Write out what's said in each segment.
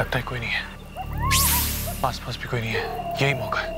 लगता है कोई नहीं है, पास पास भी कोई नहीं है, यही मौका है।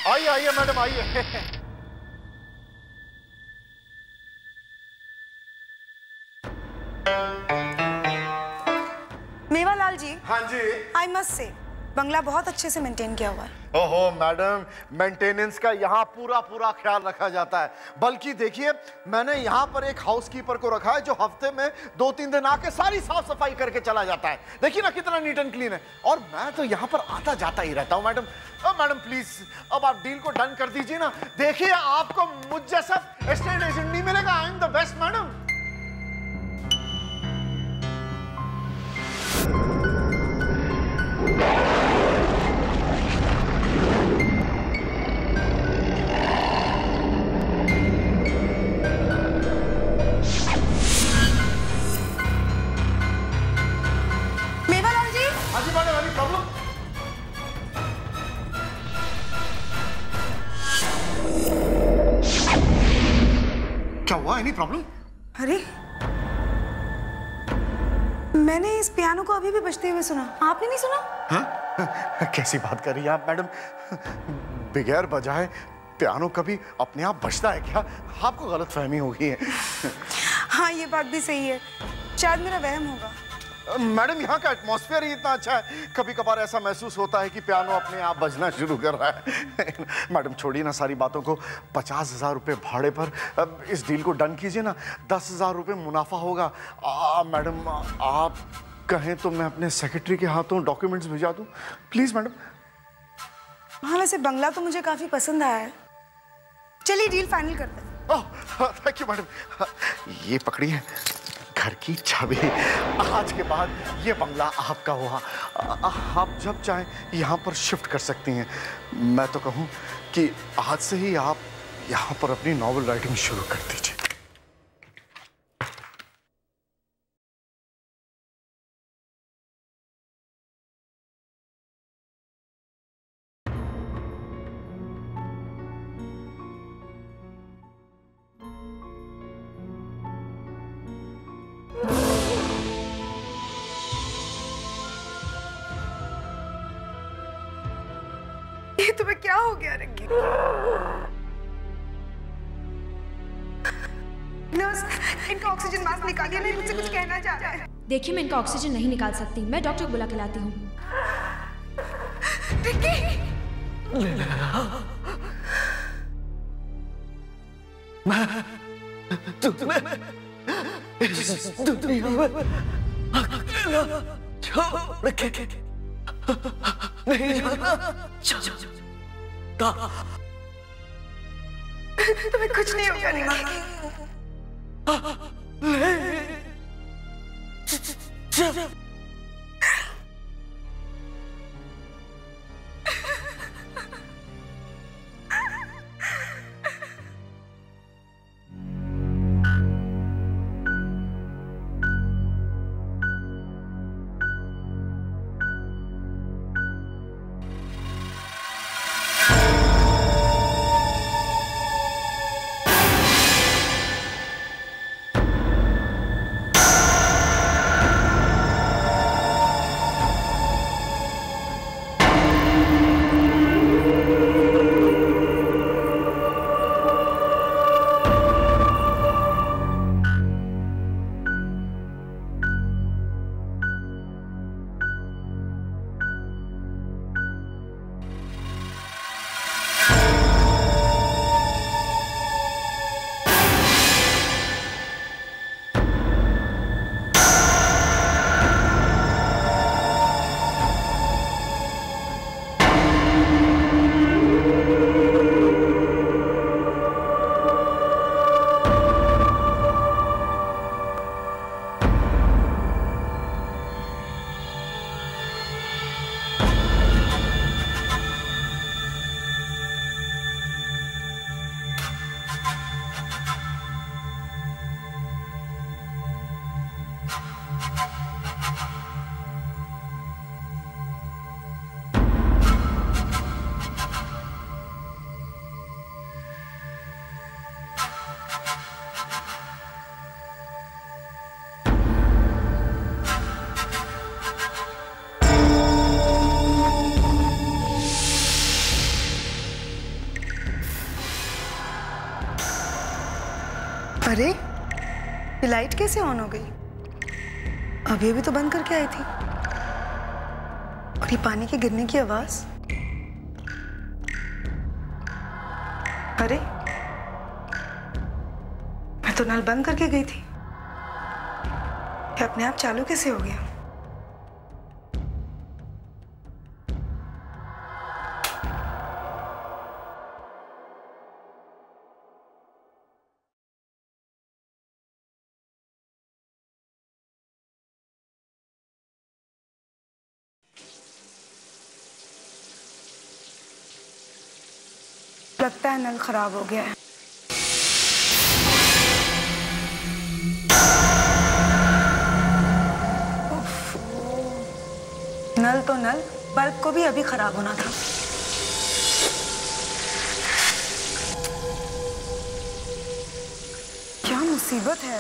आइए आइए मैडम आइए। मेवालाल जी। हाँ जी। आई मस्ट से बंगला बहुत अच्छे से मेंटेन किया हुआ है। ओहो मैडम, मेंटेनेंस का यहाँ पूरा पूरा ख्याल रखा जाता है। बल्कि देखिए, मैंने यहाँ पर एक हाउसकीपर को रखा है जो हफ्ते में 2-3 दिन आके सारी साफ सफाई करके चला जाता है। देखिए ना कितना नीट एंड क्लीन है। और मैं तो यहाँ पर आता जाता ही रहता हूँ मैडम। मैडम प्लीज अब आप डील को डन कर दीजिए ना। देखिए आपको मुझ जैसा एस्टेट एजेंट नहीं मिलेगा। I am the best madam. क्या हुआ? Any problem? अरे मैंने इस पियानो को अभी भी बजते हुए सुना, आपने नहीं सुना? हाँ? कैसी बात कर रही हैं आप मैडम? बगैर बजाए पियानो कभी अपने आप बजता है क्या? आपको गलतफहमी हो गई है। हाँ ये बात भी सही है, शायद मेरा वहम होगा। मैडम यहाँ का एटमॉस्फेयर ही इतना अच्छा है, कभी कभार ऐसा महसूस होता है कि पियानो अपने आप बजना शुरू कर रहा है। मैडम छोड़िए ना सारी बातों को, 50,000 रुपये भाड़े पर इस डील को डन कीजिए ना। 10,000 रुपये मुनाफा होगा। मैडम आप कहें तो मैं अपने सेक्रेटरी के हाथों डॉक्यूमेंट्स भिजा दूं प्लीज मैडम। हाँ वैसे बंगला तो मुझे काफी पसंद आया है, चलिए डील फाइनल करते हैं। Thank you madam. ये पकड़िए घर की चाबी। आज के बाद ये बंगला आपका हुआ। आप जब चाहें यहाँ पर शिफ्ट कर सकती हैं। मैं तो कहूँ कि आज से ही आप यहाँ पर अपनी नॉवेल राइटिंग शुरू कर दीजिए। ये तुम्हें क्या हो गया रंगी? नर्स इनका ऑक्सीजन मास्क निकालिए, नहीं मुझसे कुछ कहना चाह रहा है। देखिए मैं इनका ऑक्सीजन नहीं निकाल सकती, मैं डॉक्टर को बुला के लाती हूँ। तुम्हें इस दुनिया में अकेला छोड़ के नहीं जाना चाहता। तुम्हें कुछ नहीं होगा रीमा। अरे ये लाइट कैसे ऑन हो गई? अभी अभी तो बंद करके आई थी। और ये पानी के गिरने की आवाज। अरे मैं तो नल बंद करके गई थी, ये अपने आप चालू कैसे हो गया? लगता है नल खराब हो गया है। नल तो नल, बल्ब को भी अभी खराब होना था। क्या मुसीबत है।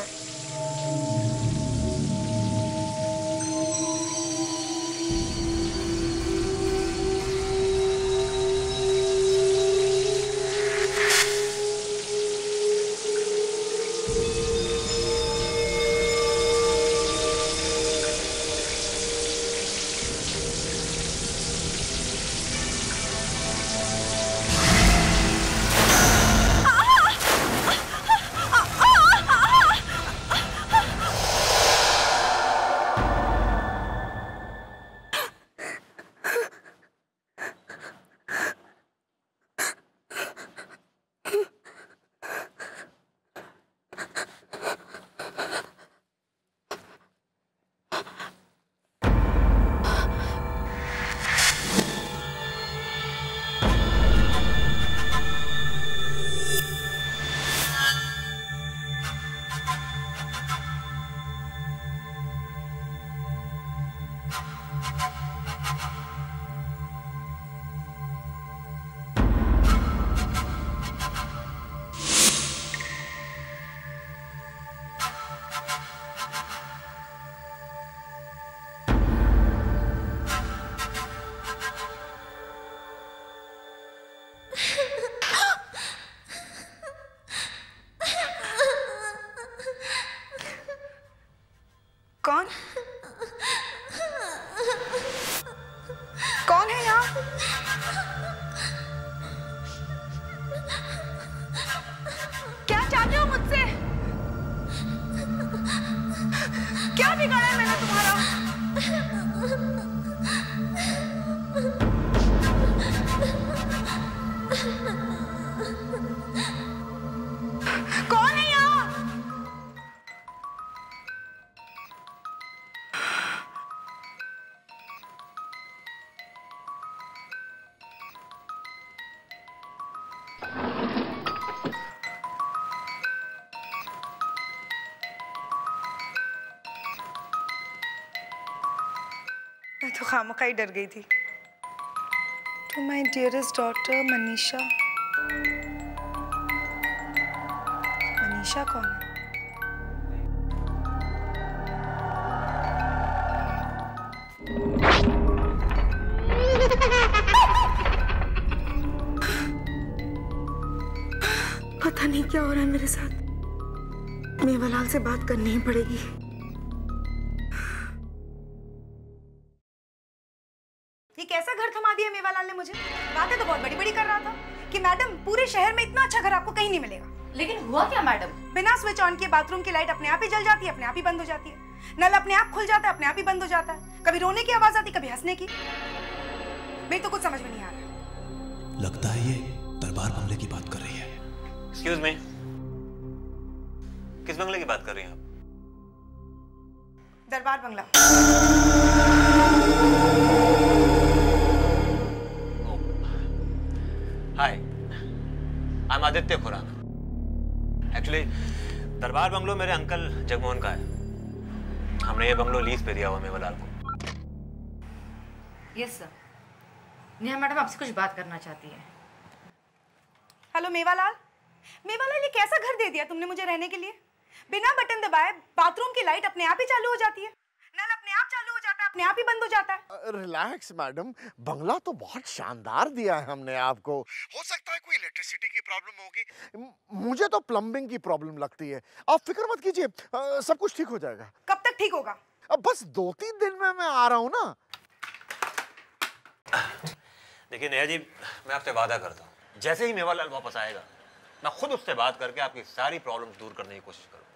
खामखाई डर गई थी। To my dearest daughter Manisha. Manisha कौन है? पता नहीं क्या हो रहा है मेरे साथ। मेवालाल से बात करनी ही पड़ेगी। ये कैसा घर थमा दिया मेवालाल ने मुझे? बातें तो बहुत बड़ी बड़ी कर रहा था कि मैडम पूरे शहर में इतना अच्छा घर आपको कहीं नहीं मिलेगा। लेकिन हुआ क्या मैडम? बिना स्विच ऑन किए बाथरूम की लाइट अपने आप ही जल जाती है, अपने आप ही बंद हो जाती है। नल अपने आप खुल जाता है, अपने आप ही बंद हो जाता है। कभी रोने की आवाज आती, कभी हंसने की। मेरी तो कुछ समझ में नहीं आ रहा। लगता है ये दरबार बंगले की बात कर रही है। एक्सक्यूज मी, किस बंगले की बात कर रही हैं आप? Darbar Bangla. Hi, I am Aditya Khurana. Actually Darbar bungalow मेरे अंकल जगमोहन का है। हमने ये बंगलो लीज पे दिया हुआ मेवालाल को। Yes sir. नेहा मैडम आपसे कुछ बात करना चाहती है। हेलो मेवालाल। मेवालाल, ये कैसा घर दे दिया तुमने मुझे रहने के लिए? बिना बटन दबाए बाथरूम की लाइट अपने आप ही चालू हो जाती है, नल अपने आप चालू हो जाता है, अपने आप ही बंद हो जाता है। रिलैक्स मैडम, बंगला तो बहुत शानदार दिया है हमने आपको। हो सकता है कोई इलेक्ट्रिसिटी की प्रॉब्लम होगी, मुझे तो प्लम्बिंग की प्रॉब्लम लगती है। आप फिक्र मत कीजिए, सब कुछ ठीक हो जाएगा। कब तक ठीक होगा? अब बस 2-3 दिन में मैं आ रहा हूँ ना। देखिए नेहा जी, मैं आपसे वादा करता हूँ, जैसे ही मेवालाल वापस आएगा मैं खुद उससे बात करके आपकी सारी प्रॉब्लम दूर करने की कोशिश करूँगा।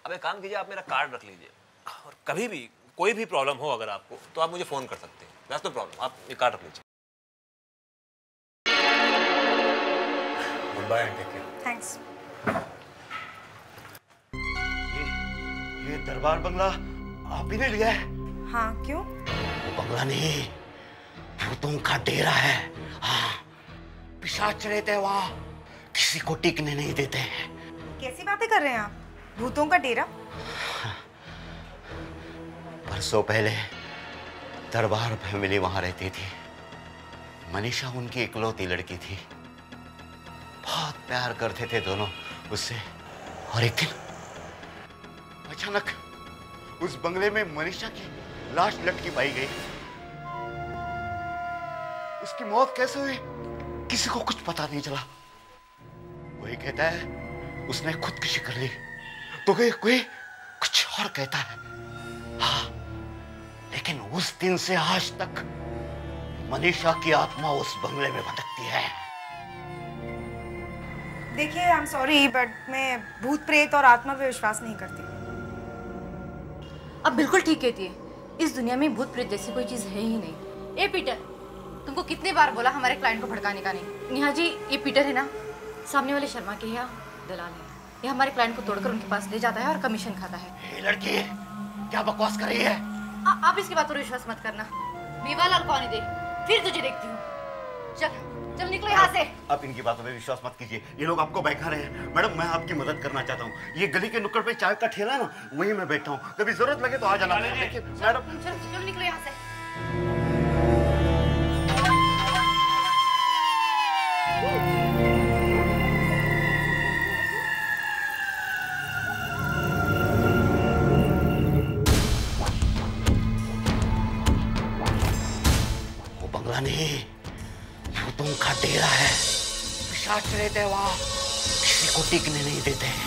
अब एक काम कीजिए, आप मेरा कार्ड रख लीजिए और कभी भी कोई भी प्रॉब्लम हो अगर आपको, तो आप मुझे फोन कर सकते हैं। That's no problem. आप ये कार्ड रख लीजिए। Good bye and take care. Thanks. ये दरबार बंगला आप ही ने लिया है? हाँ, क्यों? वो बंगला नहीं, भूतों का डेरा है। हाँ, पिशाच रहते हैं वहाँ, किसी को टिकने नहीं देते हैं। कैसी बातें कर रहे हैं आप? भूतों का डेरा? बरसों पहले दरबार फैमिली वहां रहती थी। मनीषा उनकी इकलौती लड़की थी। बहुत प्यार करते थे दोनों उससे। और एक दिन अचानक उस बंगले में मनीषा की लाश लटकी पाई गई। उसकी मौत कैसे हुई किसी को कुछ पता नहीं चला। कोई कहता है उसने खुदकुशी कर ली, तो कोई कुछ और कहता है। हाँ, लेकिन उस दिन से आज तक मनीषा की आत्मा उस बंगले में भटकती है। देखिए, आई एम सॉरी बट मैं भूत प्रेत और आत्मा पे विश्वास नहीं करती। अब बिल्कुल ठीक कहती है। इस दुनिया में भूत प्रेत जैसी कोई चीज है ही नहीं। ए पीटर, तुमको कितने बार बोला हमारे क्लाइंट को भड़काने का नहीं? नेहा जी, ये पीटर है ना, सामने वाले शर्मा के यहाँ दलाल है। ये हमारे क्लाइंट को तोड़कर उनके पास ले जाता है और कमीशन खाता है। ये लड़की क्या बकवास कर रही है? आप इसकी बात पर विश्वास मत करना। मेवालाल को आने दे, फिर तुझे देखती हूँ। चल चल निकलो यहाँ से। आप इनकी बातों पे विश्वास मत कीजिए, ये लोग आपको बहका रहे हैं। मैडम, मैं आपकी मदद करना चाहता हूँ। ये गली के नुक्कड़ पे चाय का ठेला है ना, वहीं मैं बैठा हूँ। कभी जरूरत लगे तो आ जाना। लेकिन मैडम, चल निकलो यहाँ से। वो बंगला नहीं, भूतों का डेरा है। पिशाच रहते हैं वहाँ, किसी को टिकने नहीं देते हैं।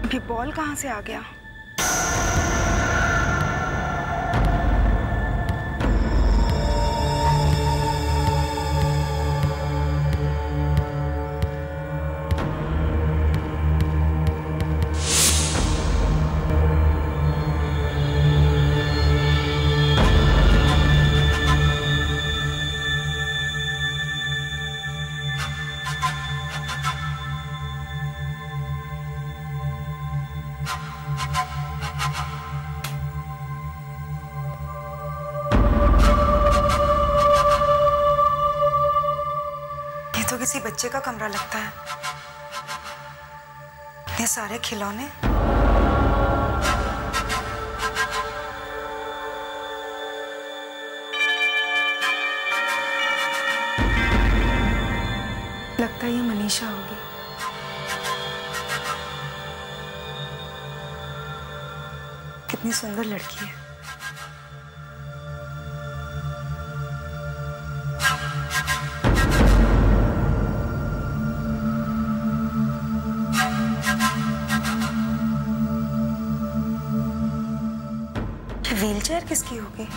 अभी बॉल कहाँ से आ गया? ये तो किसी बच्चे का कमरा लगता है। इतने सारे खिलौने। लगता है ये मनीषा होगी। कितनी सुंदर लड़की है। व्हीलचेयर किसकी होगी?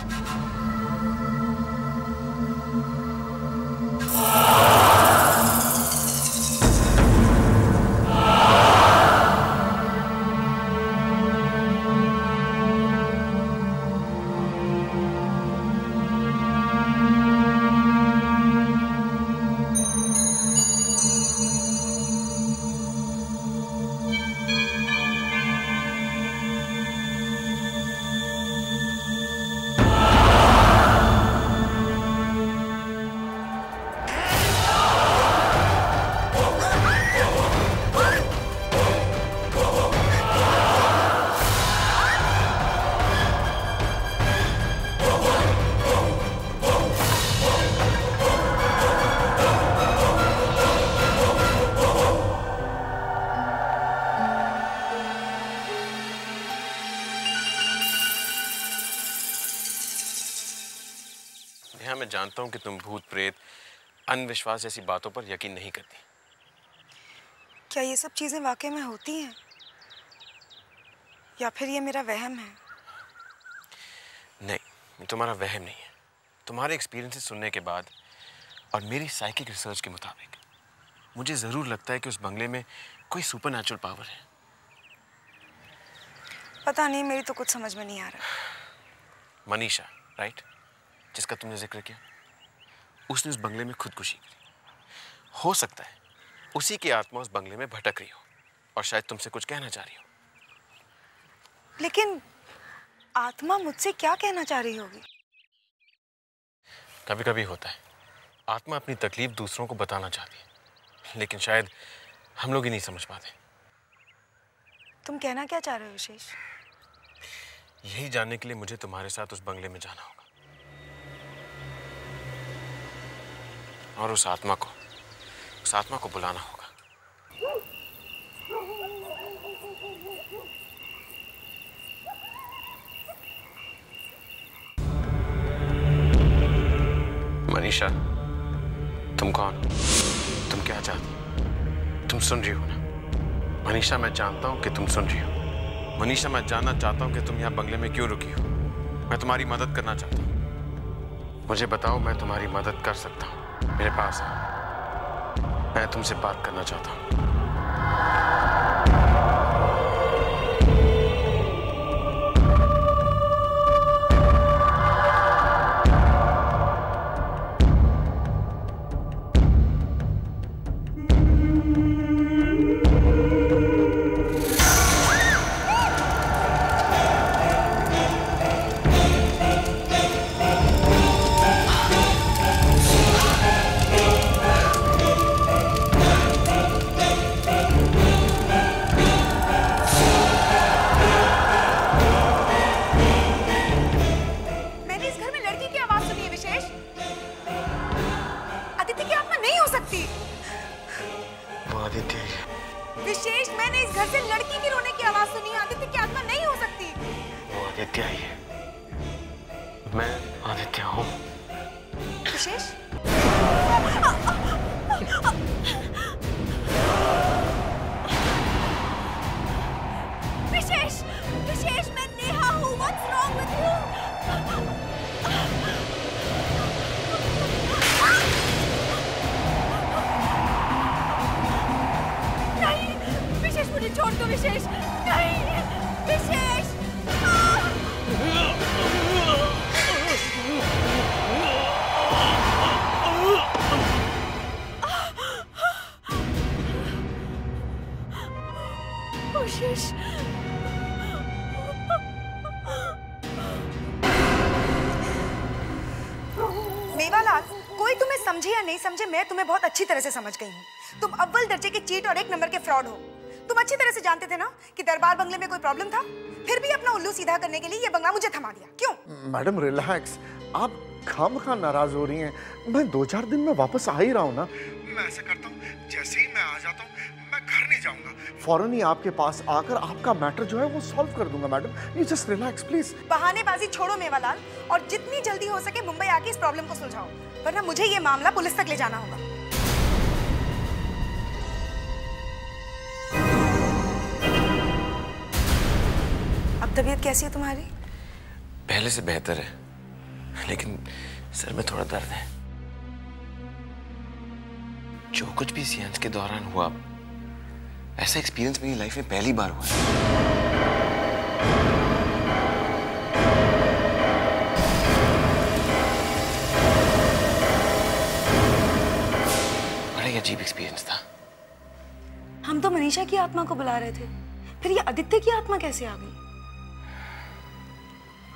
मैं जानता हूं कि तुम भूत प्रेत अंधविश्वास जैसी बातों पर यकीन नहीं करती। क्या ये सब चीजें वाकई में होती हैं या फिर ये मेरा वहम है? नहीं, तुम्हारा वहम नहीं है। तुम्हारे एक्सपीरियंसेस सुनने के बाद और मेरी साइकिक रिसर्च के मुताबिक मुझे जरूर लगता है कि उस बंगले में कोई सुपरनैचुरल पावर है। पता नहीं, मेरी तो कुछ समझ में नहीं आ रहा। मनीषा, राइट, जिसका तुमने जिक्र किया, उसने उस बंगले में खुदकुशी की। हो सकता है उसी की आत्मा उस बंगले में भटक रही हो और शायद तुमसे कुछ कहना चाह रही हो। लेकिन आत्मा मुझसे क्या कहना चाह रही होगी? कभी कभी होता है, आत्मा अपनी तकलीफ दूसरों को बताना चाहती है, लेकिन शायद हम लोग ही नहीं समझ पाते। तुम कहना क्या चाह रहे हो विशेष? यही जानने के लिए मुझे तुम्हारे साथ उस बंगले में जाना होगा और उस आत्मा को बुलाना होगा। मनीषा, तुम कौन? तुम क्या चाहती? तुम सुन रही हो ना? मनीषा, मैं जानता हूं कि तुम सुन रही हो। मनीषा, मैं जानना चाहता हूं कि तुम यहाँ बंगले में क्यों रुकी हो। मैं तुम्हारी मदद करना चाहता हूं। मुझे बताओ, मैं तुम्हारी मदद कर सकता हूं। मेरे पास है, मैं तुमसे बात करना चाहता हूं। विशेष, मैंने इस घर से लड़की के रोने की आवाज सुनी। आदित्य की आत्मा नहीं हो सकती। वो आदित्य ही है। मैं आदित्य हूँ। विशेष, विशेष, विशेष, मैं नेहा हूँ। What's wrong with you? मुझे छोड़ दो विशेष। नहीं विशेष। विशेष, मेवालाल, कोई तुम्हें समझे या नहीं समझे, मैं तुम्हें बहुत अच्छी तरह से समझ गई हूँ। तुम अव्वल दर्जे के चीट और 1 नंबर के फ्रॉड हो। तुम अच्छी तरह से जानते थे ना कि दरबार बंगले में कोई प्रॉब्लम था, फिर भी अपना उल्लू सीधा करने के लिए ये बंगला मुझे थमा दिया। क्यों? मैडम रिलैक्स, आप खामखा नाराज हो रही हैं। मैं 2-4 दिन में वापस आ ही रहा हूँ ना। मैं ऐसा करता हूँ, जैसे ही मैं आ जाता हूँ मैं घर नहीं जाऊंगा, फौरन ही आपके पास आकर आपका मैटर जो है वो सॉल्व कर दूंगा। Madam you just relax please. बहानेबाजी छोड़ो मेवालाल, और जितनी जल्दी हो सके मुंबई आके इस प्रॉब्लम को सुलझाओ, वरना मुझे ये मामला पुलिस तक ले जाना होगा। अब तबीयत कैसी है तुम्हारी? पहले से बेहतर है, लेकिन सर में थोड़ा दर्द है। जो कुछ भी सीएंस के दौरान हुआ, ऐसा एक्सपीरियंस मेरी लाइफ में पहली बार हुआ है। बड़ा ही अजीब एक्सपीरियंस था। हम तो मनीषा की आत्मा को बुला रहे थे, फिर ये आदित्य की आत्मा कैसे आ गई?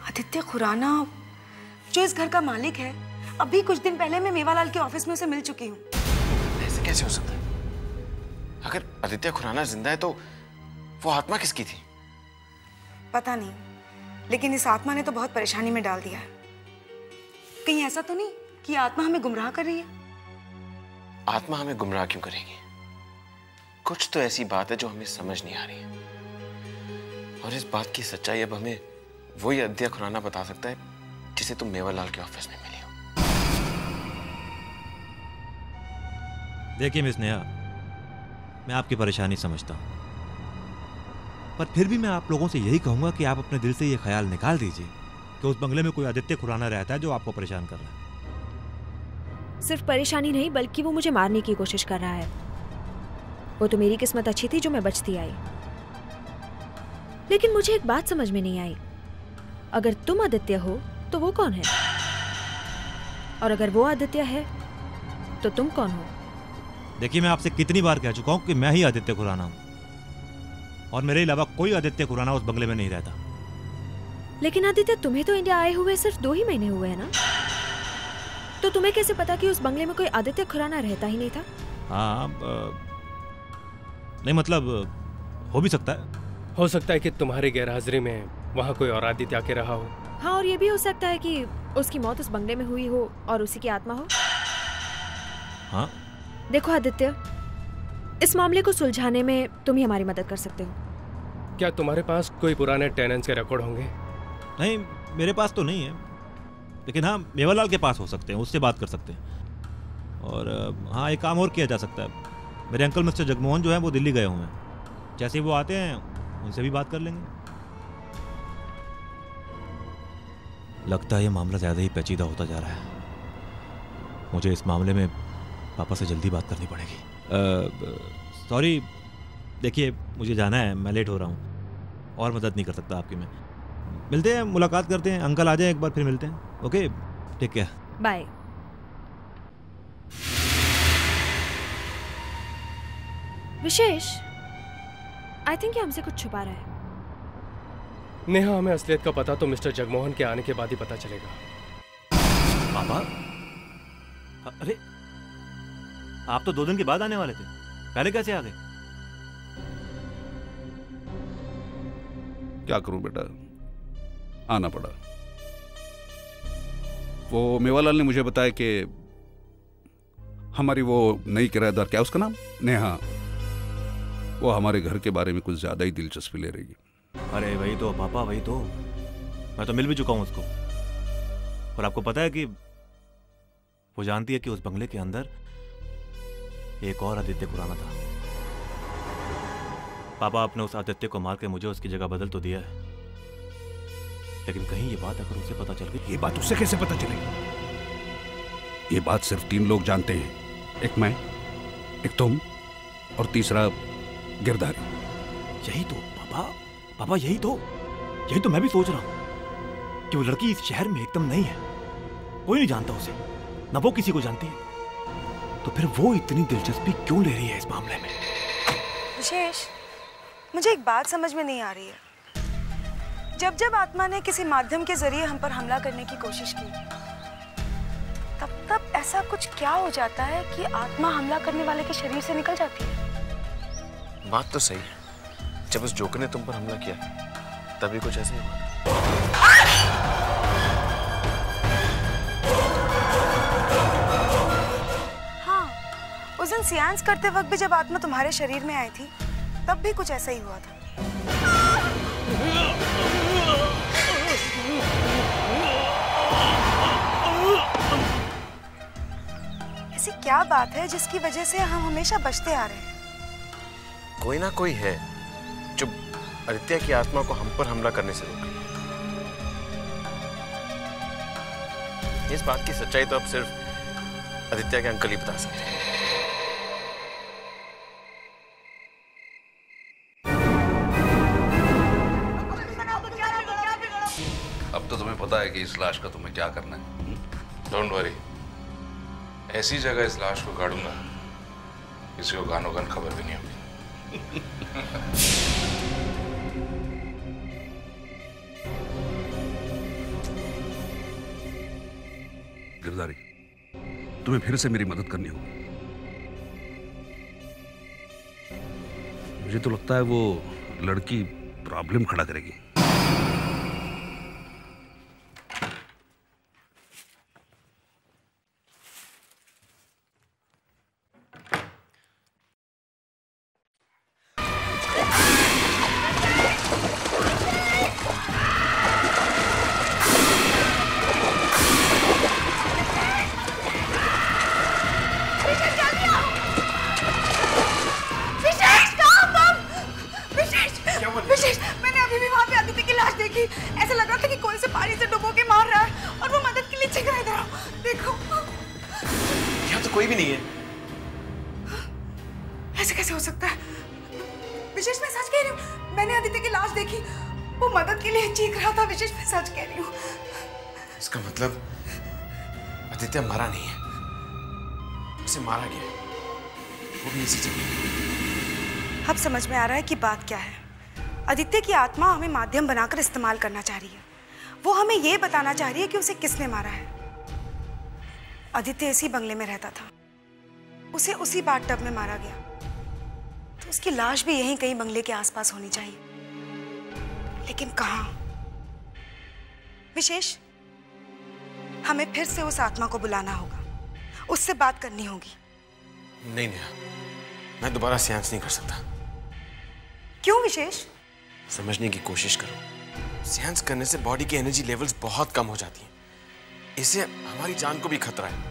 आदित्य खुराना जो इस घर का मालिक है, अभी कुछ दिन पहले मैं मेवालाल के ऑफिस में उसे मिल चुकी हूँ। ऐसे कैसे हो सकता है? अगर आदित्य खुराना जिंदा है तो वो आत्मा किसकी थी? पता नहीं, लेकिन इस आत्मा ने तो बहुत परेशानी में डाल दिया है। कहीं ऐसा तो नहीं कि आत्मा हमें गुमराह कर रही है? आत्मा हमें गुमराह क्यों करेगी? कुछ तो ऐसी बात है जो हमें समझ नहीं आ रही है, और इस बात की सच्चाई अब हमें वही आदित्य खुराना बता सकता है जिसे तुम मेवालाल के ऑफिस में मिली हो। देखिए मिस नेहा, मैं आपकी परेशानी समझता हूँ, पर फिर भी मैं आप लोगों से यही कहूंगा कि आप अपने दिल से ये ख्याल निकाल दीजिए कि उस बंगले में कोई आदित्य खुराना रहता है जो आपको परेशान कर रहा है। सिर्फ परेशानी नहीं, बल्कि वो मुझे मारने की कोशिश कर रहा है। वो तो मेरी किस्मत अच्छी थी जो मैं बचती आई। लेकिन मुझे एक बात समझ में नहीं आई, अगर तुम आदित्य हो तो वो कौन है? और अगर वो आदित्य है तो तुम कौन हो? देखिए, मैं आपसे कितनी बार कह चुका हूं कि मैं ही आदित्य खुराना हूं, और मेरे अलावा कोई आदित्य खुराना उस बंगले में नहीं रहता। लेकिन आदित्य, तुम्हें तो इंडिया आए हुए सिर्फ 2 ही महीने हुए हैं ना, तो तुम्हें कैसे पता कि उस बंगले में कोई आदित्य खुराना रहता ही नहीं था? हाँ, नहीं मतलब हो भी सकता है। हो सकता है कि तुम्हारी गैरहाजिरी में वहाँ कोई और आदित्य आके रहा हो। हाँ, और ये भी हो सकता है कि उसकी मौत उस बंगले में हुई हो और उसी की आत्मा हो। हाँ, देखो आदित्य, इस मामले को सुलझाने में तुम ही हमारी मदद कर सकते हो। क्या तुम्हारे पास कोई पुराने टेनेंट्स के रिकॉर्ड होंगे? नहीं, मेरे पास तो नहीं है, लेकिन हाँ मेवालाल के पास हो सकते हैं, उससे बात कर सकते हैं। और हाँ, एक काम और किया जा सकता है। मेरे अंकल मिस्टर जगमोहन जो है वो दिल्ली गए हुए हैं, जैसे ही वो आते हैं उनसे भी बात कर लेंगे। लगता है ये मामला ज़्यादा ही पेचीदा होता जा रहा है। मुझे इस मामले में पापा से जल्दी बात करनी पड़ेगी। सॉरी, देखिए मुझे जाना है, मैं लेट हो रहा हूँ, और मदद नहीं कर सकता आपकी मैं। मिलते हैं, मुलाकात करते हैं, अंकल आ जाए एक बार, फिर मिलते हैं। Okay, take care, bye. Vishesh, I think ये हमसे कुछ छुपा रहा है। नेहा, हमें असलियत का पता तो मिस्टर जगमोहन के आने के बाद ही पता चलेगा। पापा? अरे, आप तो 2 दिन के बाद आने वाले थे, पहले कैसे आ गए? क्या करूं बेटा, आना पड़ा। वो मेवालाल ने मुझे बताया कि हमारी वो नई किराएदार, क्या उसका नाम, नेहा, वो हमारे घर के बारे में कुछ ज्यादा ही दिलचस्पी ले रही है। अरे वही तो पापा, वही तो, मैं तो मिल भी चुका हूं उसको। और आपको पता है कि वो जानती है कि उस बंगले के अंदर एक और आदित्य खुराना था। पापा, आपने उस आदित्य को मार के मुझे उसकी जगह बदल तो दिया है, लेकिन कहीं ये बात अगर उसे पता चल गई। ये बात उसे कैसे पता चलेगी? ये बात सिर्फ 3 लोग जानते हैं, एक मैं, एक तुम, और तीसरा गिरधारी। यही तो पापा, यही तो मैं भी सोच रहा हूं कि वो लड़की इस शहर में एकदम नई है, कोई नहीं जानता उसे, ना वो किसी को जानती है, तो फिर वो इतनी दिलचस्पी क्यों ले रही है इस मामले में? विशेष, मुझे एक बात समझ में नहीं आ रही है। जब आत्मा ने किसी माध्यम के जरिए हम पर हमला करने की कोशिश की, तब ऐसा कुछ क्या हो जाता है कि आत्मा हमला करने वाले के शरीर से निकल जाती है? बात तो सही है, जब उस जोकर ने तुम पर हमला किया तभी कुछ ऐसे ही हुआ। हाँ, उस दिन सियांस करते वक्त भी जब आत्मा तुम्हारे शरीर में आई थी तब भी कुछ ऐसा ही हुआ था। ऐसी क्या बात है जिसकी वजह से हम हमेशा बचते आ रहे हैं? कोई ना कोई है जो आदित्य की आत्मा को हम पर हमला करने से रोके। इस बात की सच्चाई तो अब सिर्फ आदित्य के अंकल ही बता सकते हैं। अब तो तुम्हें पता है कि इस लाश का तुम्हें क्या करना है। डोंट वरी, ऐसी जगह इस लाश को गाड़ूंगा किसी को गानो गन खबर भी नहीं होगी। गिरधारी, तुम्हें फिर से मेरी मदद करनी होगी। मुझे तो लगता है वो लड़की प्रॉब्लम खड़ा करेगी। कोई भी नहीं है। ऐसे कैसे हो सकता है? विशेष, मैं सच कह रही हूँ, मैंने आदित्य की लाश देखी, वो मदद के लिए चीख रहा था। विशेष, मैं सच कह रही हूँ। इसका मतलब आदित्य मरा नहीं है, उसे मारा गया है, वो भी इसी जगह। अब समझ में आ रहा है कि बात क्या है। आदित्य की आत्मा हमें माध्यम बनाकर इस्तेमाल करना चाह रही है। वो हमें ये बताना चाह रही है कि उसे किसने मारा है। आदित्य इसी बंगले में रहता था, उसे उसी बाथटब में मारा गया, तो उसकी लाश भी यहीं कहीं बंगले के आसपास होनी चाहिए। लेकिन कहाँ? विशेष, हमें फिर से उस आत्मा को बुलाना होगा, उससे बात करनी होगी। नहीं नेहा, मैं दोबारा सेंस नहीं कर सकता। क्यों विशेष? समझने की कोशिश करो। सेंस करने से बॉडी की एनर्जी लेवल्स बहुत कम हो जाती हैं। इससे हमारी जान को भी खतरा है।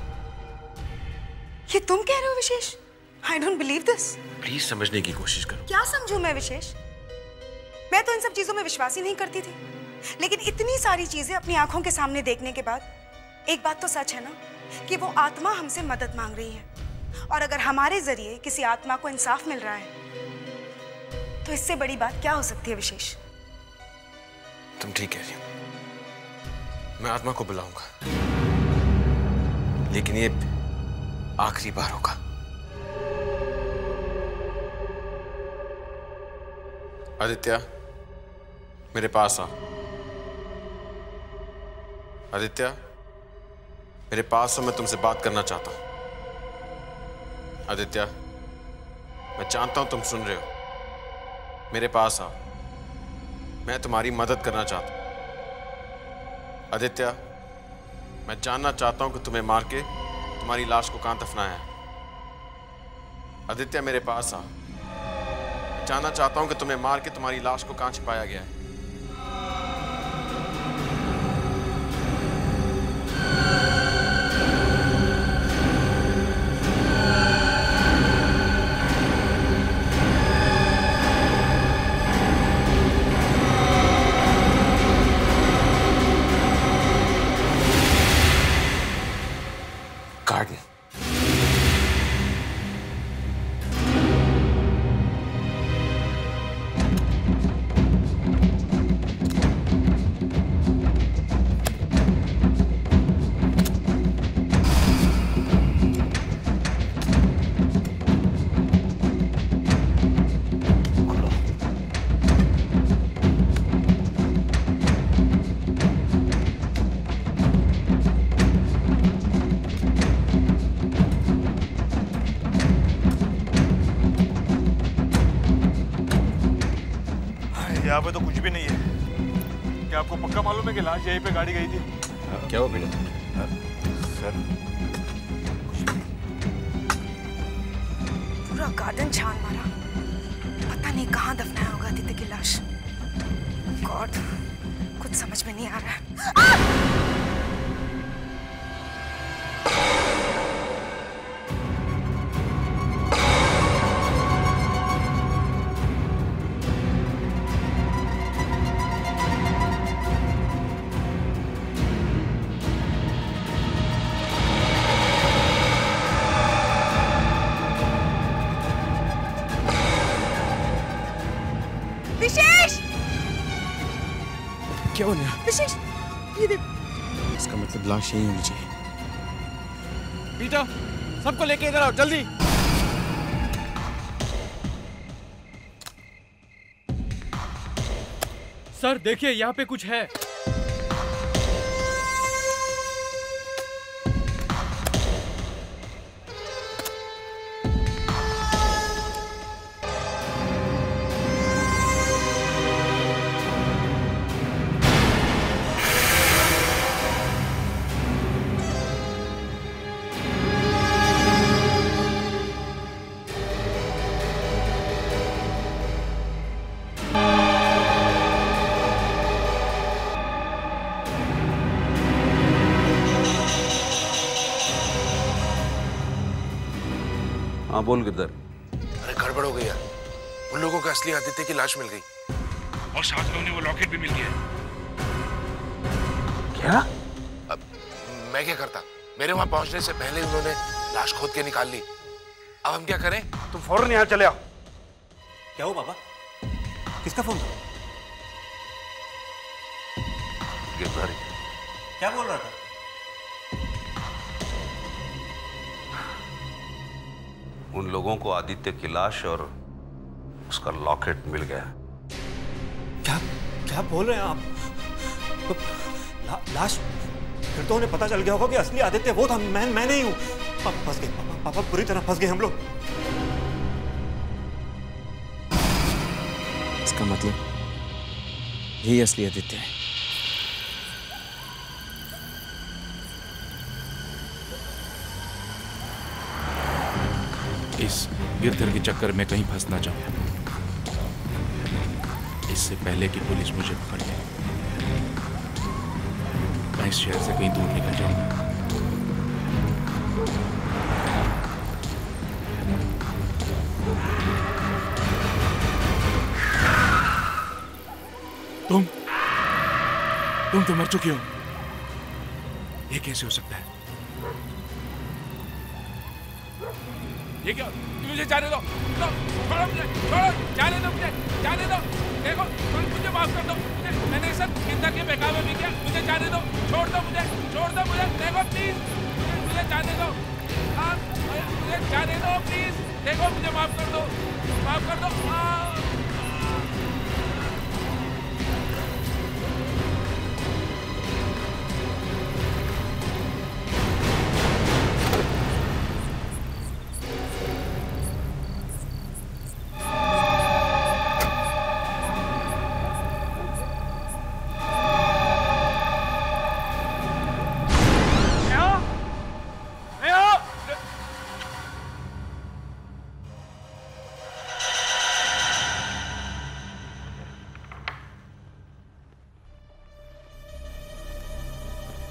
ये तुम कह रहे हो विशेष? I don't believe this. Please समझने की कोशिश करो। क्या समझूं मैं विशेष? मैं तो इन सब चीजों में विश्वास ही नहीं करती थी, लेकिन इतनी सारी चीजें अपनी आंखों के सामने देखने के बाद एक बात तो सच है ना, कि वो आत्मा हमसे मदद मांग रही है। और अगर हमारे जरिए किसी आत्मा को इंसाफ मिल रहा है, तो इससे बड़ी बात क्या हो सकती है विशेष? तुम ठीक कह रही हो, मैं आत्मा को बुलाऊंगा, लेकिन ये आखिरी बार होगा। आदित्य, मेरे पास आ। आदित्य, मेरे पास हो, मैं तुमसे बात करना चाहता हूं। आदित्य, मैं जानता हूं तुम सुन रहे हो, मेरे पास आ, मैं तुम्हारी मदद करना चाहता हूं। आदित्य, मैं जानना चाहता हूं कि तुम्हें मार के तुम्हारी लाश को कहां दफनाया है। आदित्य, मेरे पास आ, जानना चाहता हूं कि तुम्हें मार के तुम्हारी लाश को कहां छिपाया गया है। गार्डन। यहाँ पे तो कुछ भी नहीं है। क्या आपको पक्का मालूम है कि लाश यहीं पे गाड़ी गई थी? क्या हुआ बेटा? सर पूरा गार्डन छान मारा, पता नहीं कहाँ दफनाया होगा आदित्य की लाश। गॉड, कुछ समझ में नहीं आ रहा है। विशेष, क्या हो गया? विशेष, ये देख। इसका मतलब लाश यही होनी चाहिए। पीटर, सबको लेके इधर आओ जल्दी। सर देखिए, यहाँ पे कुछ है। हाँ बोल गिरधर। अरे गड़बड़ हो गई यार, उन लोगों को असली आदित्य की लाश मिल गई और साथ में उन्हें वो लॉकेट भी मिल गया। क्या? अब मैं क्या करता, मेरे वहां पहुंचने से पहले उन्होंने लाश खोद के निकाल ली। अब हम क्या करें? तुम फौरन यहाँ चले आओ। क्या हुआ पापा? किसका फोन? गिरधर। क्या बोल रहा था? उन लोगों को आदित्य की लाश और उसका लॉकेट मिल गया। क्या क्या बोल रहे हैं आप? लाश? फिर तो उन्हें पता चल गया होगा कि असली आदित्य वो था, मैं नहीं हूं। फंस गए पापा, बुरी तरह फंस गए हम लोग। इसका मतलब यही असली आदित्य है। इस गिरधर के चक्कर में कहीं फंस ना जाऊं, इससे पहले कि पुलिस मुझे पकड़ ले। मैं इस शहर से कहीं दूर निकल जाऊंगा। तुम तो मर चुकी हो। ये कैसे हो सकता है? ये क्या? मुझे जाने दो, छोड़ो मुझे, छोड़ो, जाने दो मुझे, जाने दो। देखो, मुझे माफ कर दो, मैंने सब जिंदा के बेकाबू भी किया, मुझे जाने दो, छोड़ दो मुझे, देखो प्लीज, मुझे जाने दो, हाँ, मुझे जाने दो प्लीज, देखो मुझे माफ कर दो, माफ कर दो।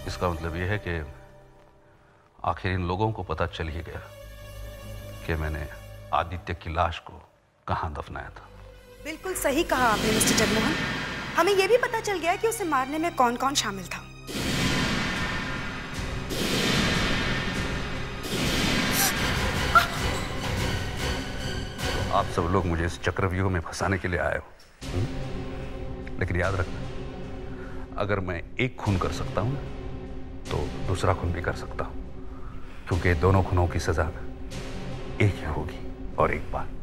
इसका मतलब यह है कि आखिर इन लोगों को पता चल ही गया कि मैंने आदित्य की लाश को कहां दफनाया था। बिल्कुल सही कहा आपने मिस्टर जगमोहन। हमें यह भी पता चल गया कि उसे मारने में कौन कौन शामिल था। आप सब लोग मुझे इस चक्रव्यूह में फंसाने के लिए आए हो, लेकिन याद रखना, अगर मैं एक खून कर सकता हूं तो दूसरा खून भी कर सकता हूं, क्योंकि दोनों खूनों की सजा एक ही होगी और एक बार।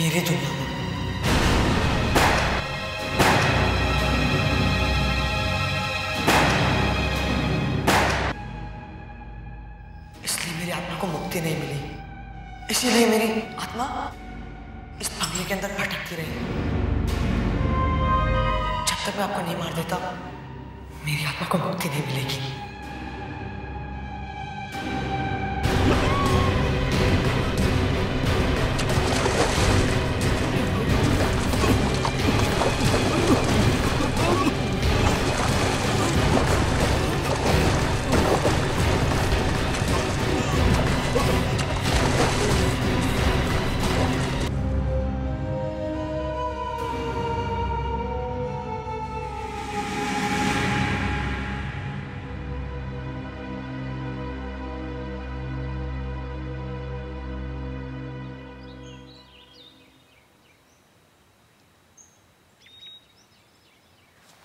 मेरी दुनिया में। इसलिए मेरी आत्मा को मुक्ति नहीं मिली, इसीलिए मेरी आत्मा इस बंगले के अंदर भटकती रही। जब तक मैं आपको नहीं मार देता मेरी आत्मा को मुक्ति नहीं मिलेगी।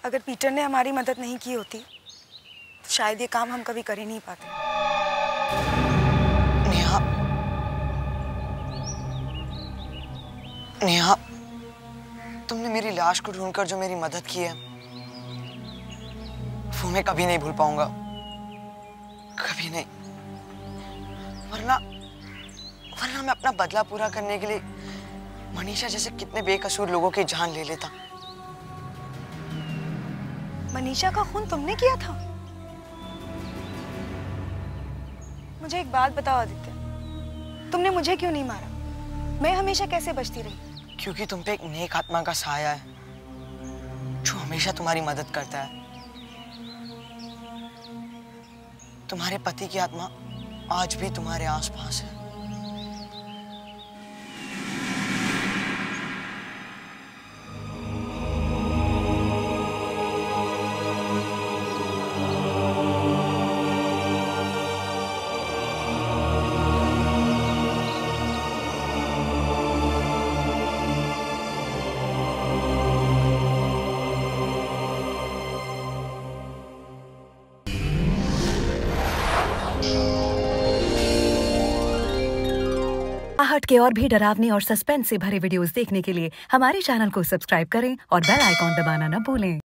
अगर पीटर ने हमारी मदद नहीं की होती तो शायद ये काम हम कभी कर ही नहीं पाते। नेहा, नेहा, तुमने मेरी लाश को ढूंढकर जो मेरी मदद की है वो मैं कभी नहीं भूल पाऊंगा, कभी नहीं। वरना मैं अपना बदला पूरा करने के लिए मनीषा जैसे कितने बेकसूर लोगों की जान ले लेता। मनीषा का खून तुमने किया था? मुझे एक बात बताओ आदित्य, तुमने मुझे क्यों नहीं मारा? मैं हमेशा कैसे बचती रही? क्योंकि तुम पे एक नेक आत्मा का साया है जो हमेशा तुम्हारी मदद करता है। तुम्हारे पति की आत्मा आज भी तुम्हारे आसपास है। आहट के और भी डरावनी और सस्पेंस से भरे वीडियोस देखने के लिए हमारे चैनल को सब्सक्राइब करें और बेल आइकॉन दबाना न भूलें।